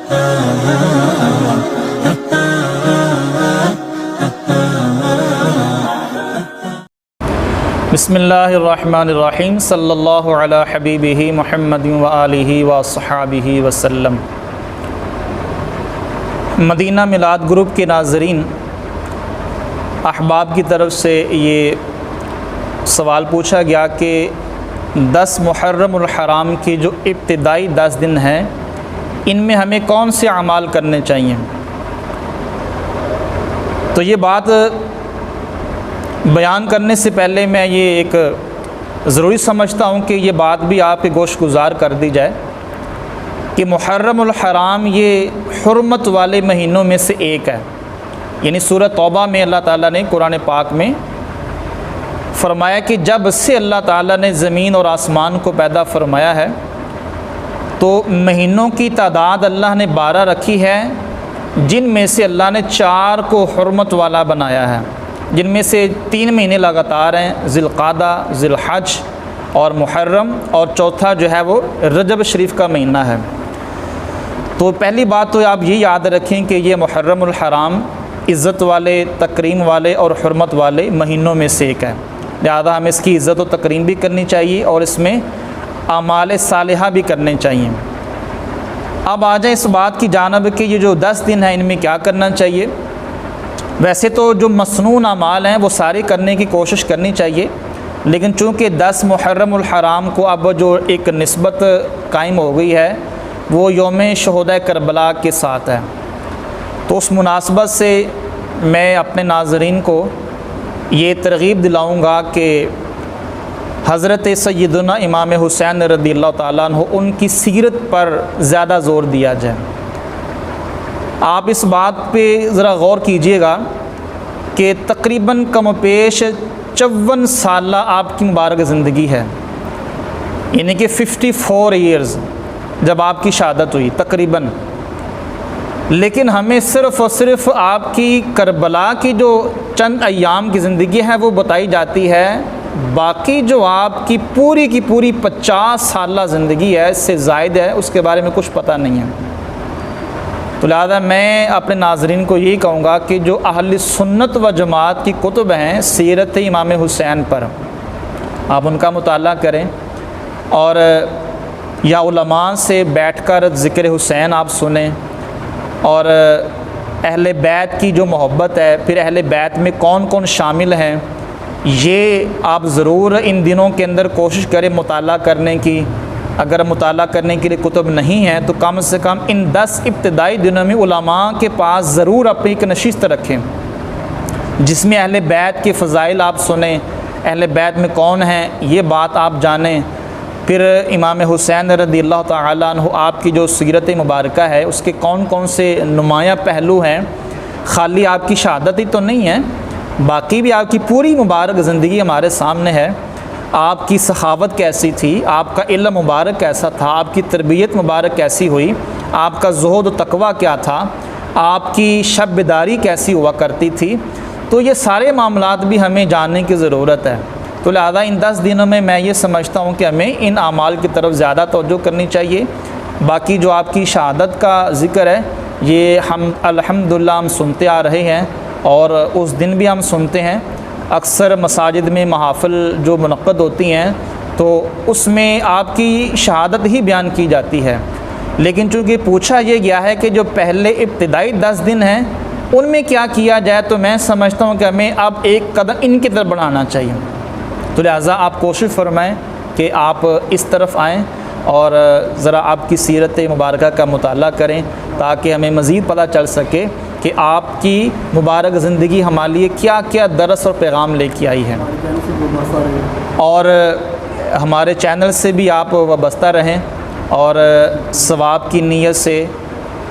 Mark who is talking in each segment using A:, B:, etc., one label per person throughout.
A: بسم اللہ الرحمن الرحیم صلی اللہ علی حبیبہ محمد و آلہ و صحابہ وسلم۔ مدینہ میلاد گروپ کے ناظرین، احباب کی طرف سے یہ سوال پوچھا گیا کہ 10 محرم الحرام کی جو ابتدائی 10 دن ہیں، ان میں ہمیں کون سے اعمال کرنے چاہیے؟ تو یہ بات بیان کرنے سے پہلے میں یہ ایک ضروری سمجھتا ہوں کہ یہ بات بھی آپ کے گوش گزار کر دی جائے کہ محرم الحرام یہ حرمت والے مہینوں میں سے ایک ہے۔ یعنی سورہ توبہ میں اللہ تعالیٰ نے قرآن پاک میں فرمایا کہ جب سے اللہ تعالیٰ نے زمین اور آسمان کو پیدا فرمایا ہے تو مہینوں کی تعداد اللہ نے 12 رکھی ہے، جن میں سے اللہ نے 4 کو حرمت والا بنایا ہے، جن میں سے 3 مہینے لگاتار ہیں، ذی القعدہ، ذی الحج اور محرم، اور چوتھا جو ہے وہ رجب شریف کا مہینہ ہے۔ تو پہلی بات تو آپ یہ یاد رکھیں کہ یہ محرم الحرام عزت والے، تکریم والے اور حرمت والے مہینوں میں سے ایک ہے، لہذا ہمیں اس کی عزت و تکریم بھی کرنی چاہیے اور اس میں اعمال صالحہ بھی کرنے چاہیے۔ اب آ جائیں اس بات کی جانب کہ یہ جو 10 دن ہیں ان میں کیا کرنا چاہیے۔ ویسے تو جو مسنون اعمال ہیں وہ سارے کرنے کی کوشش کرنی چاہیے، لیکن چونکہ 10 محرم الحرام کو اب جو ایک نسبت قائم ہو گئی ہے وہ یوم شہداء کربلا کے ساتھ ہے، تو اس مناسبت سے میں اپنے ناظرین کو یہ ترغیب دلاؤں گا کہ حضرت سیدنا امام حسین رضی اللہ تعالیٰ عنہ ان کی سیرت پر زیادہ زور دیا جائے۔ آپ اس بات پہ ذرا غور کیجئے گا کہ تقریباً کم و بیش 54 سالہ آپ کی مبارک زندگی ہے، یعنی کہ 54 ایئرز جب آپ کی شہادت ہوئی تقریباً، لیکن ہمیں صرف اور صرف آپ کی کربلا کی جو چند ایام کی زندگی ہے وہ بتائی جاتی ہے، باقی جو آپ کی پوری 50 سالہ زندگی ہے اس سے زائد ہے، اس کے بارے میں کچھ پتہ نہیں ہے۔ تو لہذا میں اپنے ناظرین کو یہی کہوں گا کہ جو اہل سنت و جماعت کی کتب ہیں سیرت امام حسین پر، آپ ان کا مطالعہ کریں، اور یا علماء سے بیٹھ کر ذکر حسین آپ سنیں، اور اہل بیت کی جو محبت ہے، پھر اہل بیت میں کون کون شامل ہیں، یہ آپ ضرور ان دنوں کے اندر کوشش کریں مطالعہ کرنے کی۔ اگر مطالعہ کرنے کے لیے کتب نہیں ہیں تو کم سے کم ان 10 ابتدائی دنوں میں علماء کے پاس ضرور اپنی ایک نشست رکھیں جس میں اہل بیت کے فضائل آپ سنیں، اہل بیت میں کون ہیں یہ بات آپ جانیں، پھر امام حسین رضی اللہ تعالیٰ عنہ آپ کی جو سیرت مبارکہ ہے اس کے کون کون سے نمایاں پہلو ہیں، خالی آپ کی شہادت ہی تو نہیں ہے، باقی بھی آپ کی پوری مبارک زندگی ہمارے سامنے ہے۔ آپ کی سخاوت کیسی تھی، آپ کا علم مبارک کیسا تھا، آپ کی تربیت مبارک کیسی ہوئی، آپ کا زہد و تقویٰ کیا تھا، آپ کی شب بیداری کیسی ہوا کرتی تھی، تو یہ سارے معاملات بھی ہمیں جاننے کی ضرورت ہے۔ تو لہذا ان 10 دنوں میں یہ سمجھتا ہوں کہ ہمیں ان اعمال کی طرف زیادہ توجہ کرنی چاہیے۔ باقی جو آپ کی شہادت کا ذکر ہے یہ ہم الحمدللہ ہم سنتے آ رہے ہیں، اور اس دن بھی ہم سنتے ہیں۔ اکثر مساجد میں محافل جو منعقد ہوتی ہیں تو اس میں آپ کی شہادت ہی بیان کی جاتی ہے، لیکن چونکہ پوچھا یہ گیا ہے کہ جو پہلے ابتدائی 10 دن ہیں ان میں کیا کیا جائے، تو میں سمجھتا ہوں کہ ہمیں اب ایک قدم ان کی طرف بڑھانا چاہیے۔ تو لہٰذا آپ کوشش فرمائیں کہ آپ اس طرف آئیں اور ذرا آپ کی سیرت مبارکہ کا مطالعہ کریں تاکہ ہمیں مزید پتہ چل سکے کہ آپ کی مبارک زندگی ہمارے لیے کیا کیا درس اور پیغام لے کے آئی ہے، اور ہمارے چینل سے بھی آپ وابستہ رہیں، اور ثواب کی نیت سے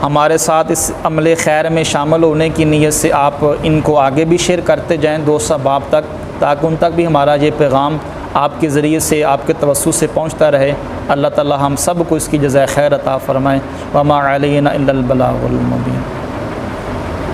A: ہمارے ساتھ اس عمل خیر میں شامل ہونے کی نیت سے آپ ان کو آگے بھی شیئر کرتے جائیں دوست احباب تک، تاکہ ان تک بھی ہمارا یہ پیغام آپ کے ذریعے سے، آپ کے توسط سے پہنچتا رہے۔ اللہ تعالی ہم سب کو اس کی جزائے خیر عطا فرمائے۔ وما علینا الا البلاغ المبین۔